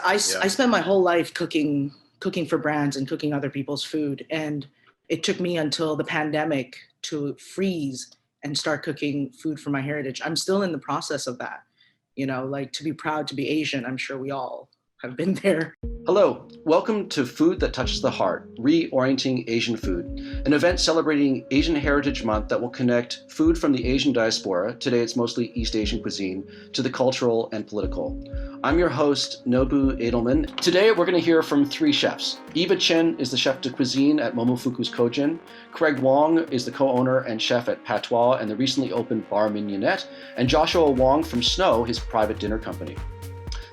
I Yeah. spent my whole life cooking for brands and cooking other people's food. And it took me until the pandemic to freeze and start cooking food for my heritage. I'm still in the process of that. Like to be proud to be Asian, I'm sure we all have been there. Hello, welcome to Food That Touches the Heart, Reorienting Asian Food, an event celebrating Asian Heritage Month that will connect food from the Asian diaspora, today it's mostly East Asian cuisine, to the cultural and political. I'm your host, Nobu Edelman. Today we're going to hear from three chefs. Eva Chen is the chef de cuisine at Momofuku's Kojin. Craig Wong is the co-owner and chef at Patois and the recently opened Bar Mignonette. And Joshua Wong from Snow, his private dinner company.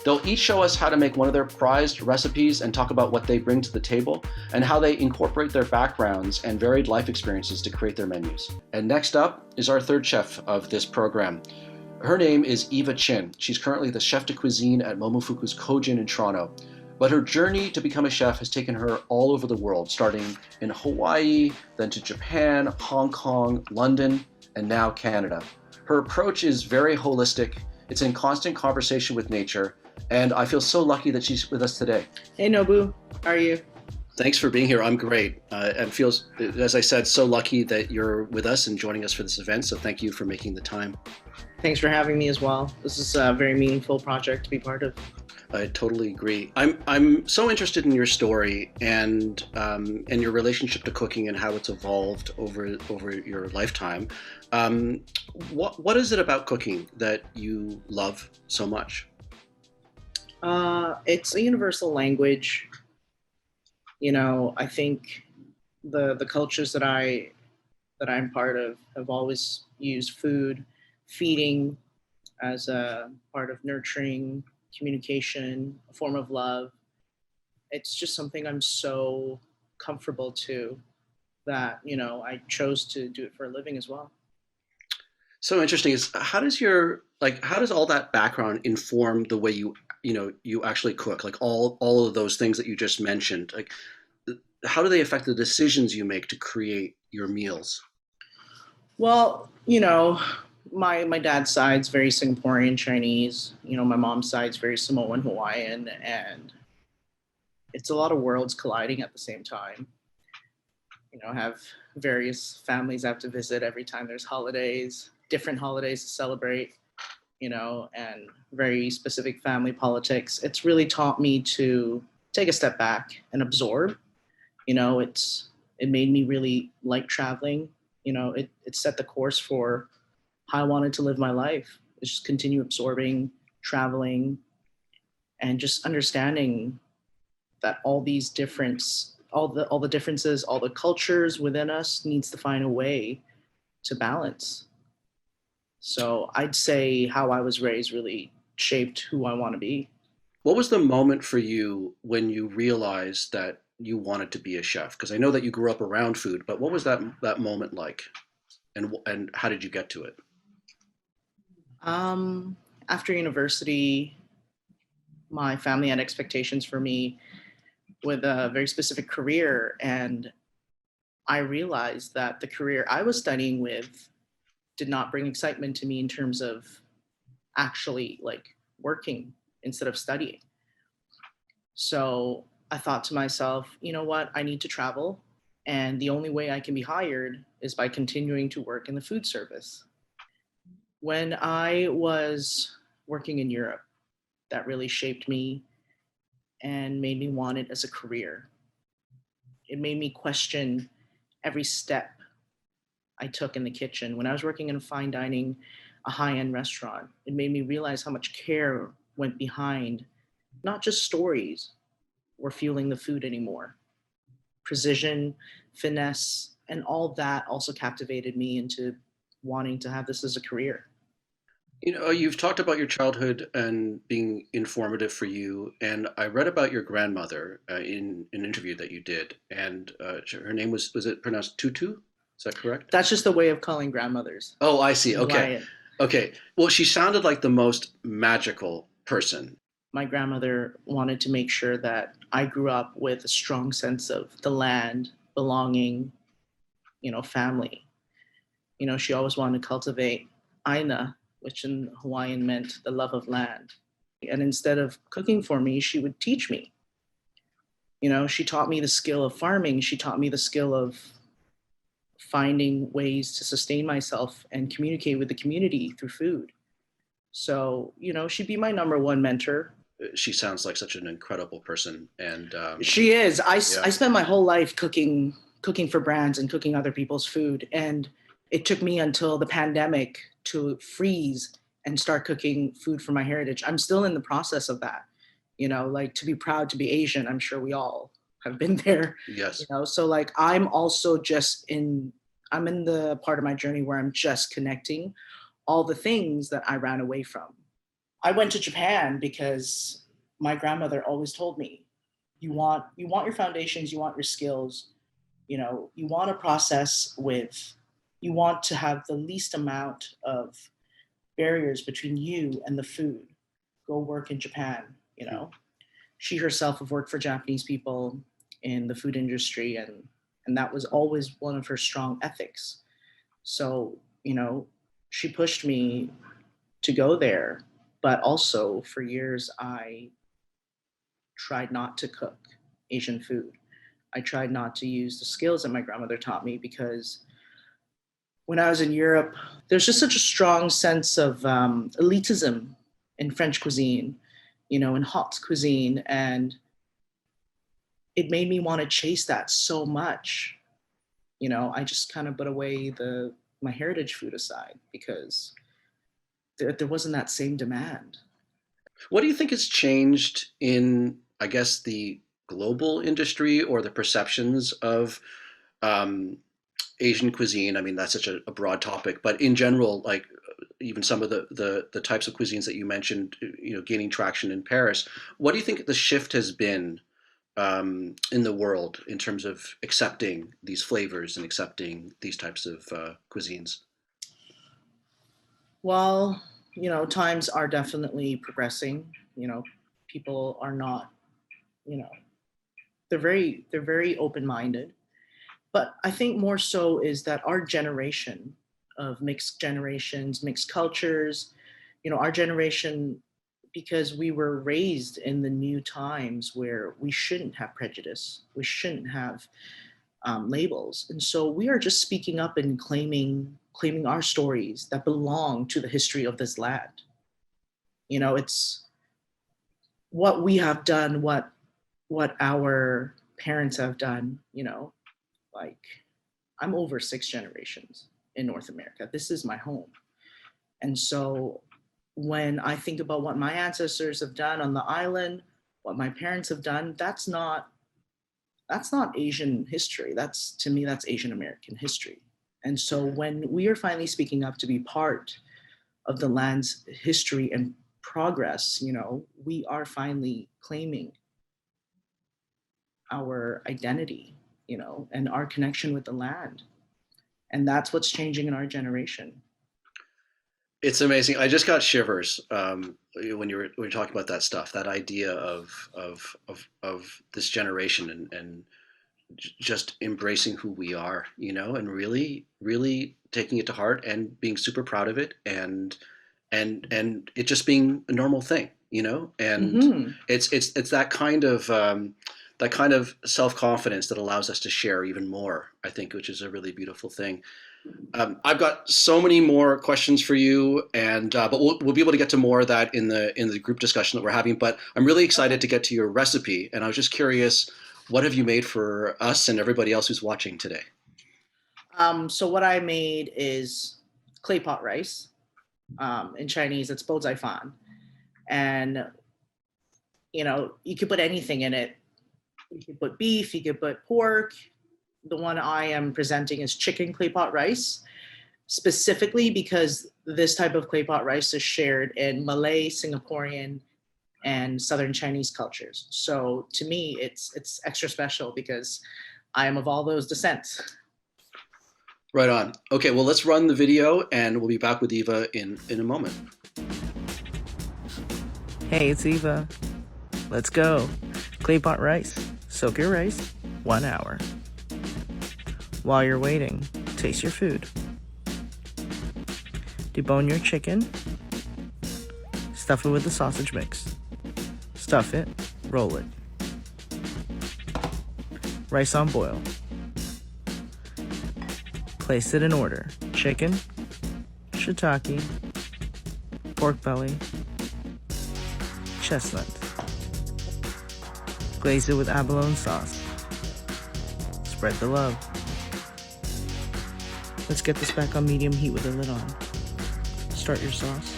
They'll each show us how to make one of their prized recipes and talk about what they bring to the table and how they incorporate their backgrounds and varied life experiences to create their menus. And next up is our third chef of this program. Her name is Eva Chen. She's currently the chef de cuisine at Momofuku's Kojin in Toronto. But her journey to become a chef has taken her all over the world, starting in Hawaii, then to Japan, Hong Kong, London, and now Canada. Her approach is very holistic. It's in constant conversation with nature, and I feel so lucky that she's with us today. Hey Nobu, how are you? Thanks for being here. I'm great. And feels, as I said, so lucky that you're with us and joining us for this event. So thank you for making the time. Thanks for having me as well. This is a very meaningful project to be part of. I totally agree. I'm so interested in your story and your relationship to cooking and how it's evolved over your lifetime. What is it about cooking that you love so much? It's a universal language. I think the cultures that I'm part of have always used food, feeding as a part of nurturing, communication, a form of love. It's just something I'm so comfortable to that, I chose to do it for a living as well. So interesting is how does all that background inform the way you actually cook, like all of those things that you just mentioned, like how do they affect the decisions you make to create your meals? Well, my dad's side's very Singaporean Chinese. My mom's side's very Samoan Hawaiian, and it's a lot of worlds colliding at the same time. Have various families I have to visit every time there's holidays, different holidays to celebrate, and very specific family politics. It's really taught me to take a step back and absorb. It made me really like traveling. It set the course for how I wanted to live my life. Is just continue absorbing, traveling, and just understanding that all the differences, all the cultures within us needs to find a way to balance. So I'd say how I was raised really shaped who I want to be. What was the moment for you when you realized that you wanted to be a chef? Because I know that you grew up around food, but what was that moment like, and how did you get to it? After university, my family had expectations for me with a very specific career, and I realized that the career I was studying with did not bring excitement to me in terms of actually like working instead of studying. So I thought to myself, you know what, I need to travel, and the only way I can be hired is by continuing to work in the food service. When I was working in Europe, that really shaped me and made me want it as a career. It made me question every step I took in the kitchen. When I was working in a fine dining, a high-end restaurant, it made me realize how much care went behind not just stories or fueling the food anymore. Precision, finesse, and all that also captivated me into wanting to have this as a career. You've talked about your childhood and being informative for you, and I read about your grandmother in an interview that you did, and her name was it pronounced Tutu? Is that correct? That's just a way of calling grandmothers. Oh, I see. In Okay. Hawaiian. Okay. Well, she sounded like the most magical person. My grandmother wanted to make sure that I grew up with a strong sense of the land, belonging, family. She always wanted to cultivate aina, which in Hawaiian meant the love of land. And instead of cooking for me, she would teach me. You know, she taught me the skill of farming. She taught me the skill of finding ways to sustain myself and communicate with the community through food. So, you know, she'd be my number one mentor. She sounds like such an incredible person. And She is. I yeah. spent my whole life cooking for brands and cooking other people's food. And it took me until the pandemic to freeze and start cooking food for my heritage. I'm still in the process of that. You know, like, to be proud to be Asian, I'm sure we all have been there. Yes. You know, so like I'm in the part of my journey where I'm just connecting all the things that I ran away from. I went to Japan because my grandmother always told me, you want your foundations, you want your skills, you know, you want to have the least amount of barriers between you and the food. Go work in Japan, you know. She herself have worked for Japanese people in the food industry, and that was always one of her strong ethics. So, you know, she pushed me to go there, but also for years I tried not to cook Asian food. I tried not to use the skills that my grandmother taught me because when I was in Europe, there's just such a strong sense of elitism in French cuisine, you know, in hot cuisine. And it made me want to chase that so much. You know, I just kind of put away my heritage food aside because there wasn't that same demand. What do you think has changed in, I guess, the global industry or the perceptions of um, Asian cuisine? I mean, that's such a broad topic, but in general, like even some of the types of cuisines that you mentioned, you know, gaining traction in Paris. What do you think the shift has been in the world in terms of accepting these flavors and accepting these types of cuisines? Well, you know, times are definitely progressing. You know, people are not, you know, they're very open-minded. But I think more so is that our generation of mixed generations, mixed cultures, you know, our generation, because we were raised in the new times where we shouldn't have prejudice, we shouldn't have labels, and so we are just speaking up and claiming our stories that belong to the history of this land. You know, it's what we have done, what our parents have done. You know, like, I'm over 6 generations in North America. This is my home. And so when I think about what my ancestors have done on the island, what my parents have done, that's not Asian history. To me, that's Asian American history. And so when we are finally speaking up to be part of the land's history and progress, you know, we are finally claiming our identity, you know, and our connection with the land. And that's what's changing in our generation. It's amazing. I just got shivers when you were talking about that stuff. That idea of this generation and just embracing who we are, you know, and really, really taking it to heart and being super proud of it, and it just being a normal thing, you know. And Mm-hmm. it's that kind of self confidence that allows us to share even more. I think, which is a really beautiful thing. I've got so many more questions for you, and but we'll be able to get to more of that in the group discussion that we're having. But I'm really excited to get to your recipe, and I was just curious, what have you made for us and everybody else who's watching today? So what I made is Claypot rice. In Chinese, it's bo zai fan, and you know, you could put anything in it. You could put beef, you could put pork. The one I am presenting is chicken Claypot rice, specifically because this type of Claypot rice is shared in Malay, Singaporean, and Southern Chinese cultures. So to me, it's extra special because I am of all those descents. Right on. Okay, well, let's run the video, and we'll be back with Eva in a moment. Hey, it's Eva. Let's go. Claypot rice. Soak your rice 1 hour. While you're waiting, taste your food. Debone your chicken. Stuff it with the sausage mix. Stuff it, roll it. Rice on boil. Place it in order. Chicken, shiitake, pork belly, chestnut. Glaze it with abalone sauce. Spread the love. Let's get this back on medium heat with the lid on. Start your sauce.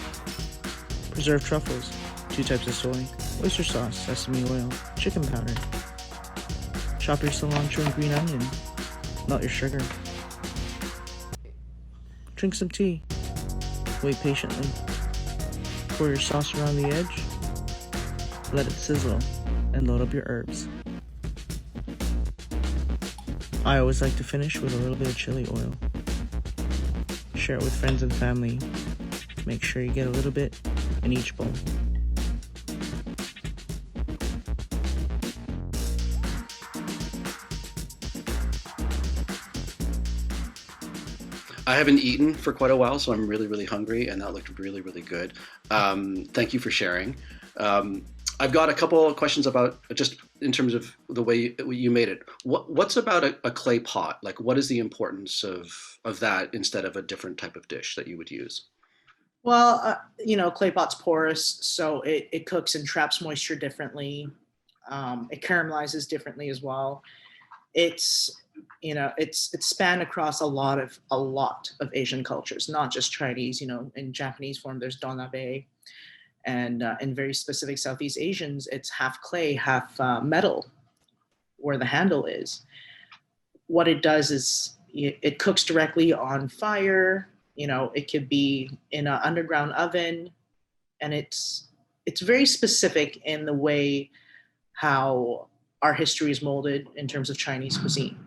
Preserved truffles, 2 types of soy, oyster sauce, sesame oil, chicken powder. Chop your cilantro and green onion. Melt your sugar. Drink some tea. Wait patiently. Pour your sauce around the edge. Let it sizzle and load up your herbs. I always like to finish with a little bit of chili oil. Share it with friends and family. Make sure you get a little bit in each bowl. I haven't eaten for quite a while, so I'm really, really hungry, and that looked really, really good. Thank you for sharing. I've got a couple of questions about just in terms of the way you made it. What's about a clay pot? Like, what is the importance of that instead of a different type of dish that you would use? Well, clay pot's porous, so it cooks and traps moisture differently. It caramelizes differently as well. It's spanned across a lot of Asian cultures, not just Chinese. In Japanese form, there's donabe, and in very specific Southeast Asians, it's half clay, half metal, where the handle is. What it does is it cooks directly on fire. It could be in an underground oven, and it's very specific in the way how our history is molded in terms of Chinese cuisine.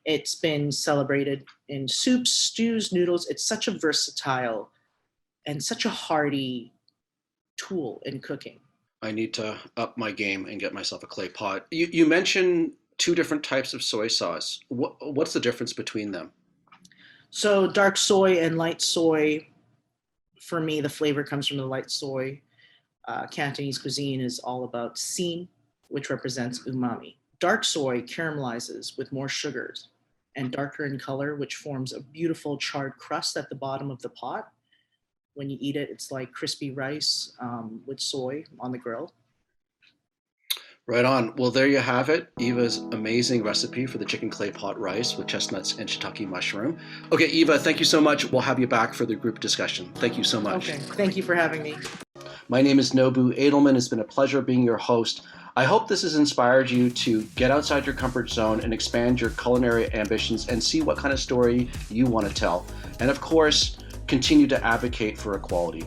It's been celebrated in soups, stews, noodles. It's such a versatile and such a hearty tool in cooking. I need to up my game and get myself a clay pot. You mentioned 2 different types of soy sauce. What's the difference between them? So dark soy and light soy, for me, the flavor comes from the light soy. Cantonese cuisine is all about sin, which represents umami. Dark soy caramelizes with more sugars and darker in color, which forms a beautiful charred crust at the bottom of the pot. When you eat it, it's like crispy rice with soy on the grill. Right on. Well, there you have it. Eva's amazing recipe for the chicken clay pot rice with chestnuts and shiitake mushroom. Okay, Eva, thank you so much. We'll have you back for the group discussion. Thank you so much. Okay, thank you for having me. My name is Nobu Edelman. It's been a pleasure being your host. I hope this has inspired you to get outside your comfort zone and expand your culinary ambitions and see what kind of story you want to tell. And of course, continue to advocate for equality.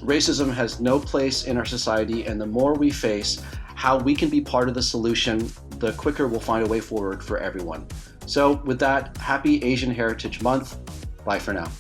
Racism has no place in our society, and the more we face how we can be part of the solution, the quicker we'll find a way forward for everyone. So with that, happy Asian Heritage Month. Bye for now.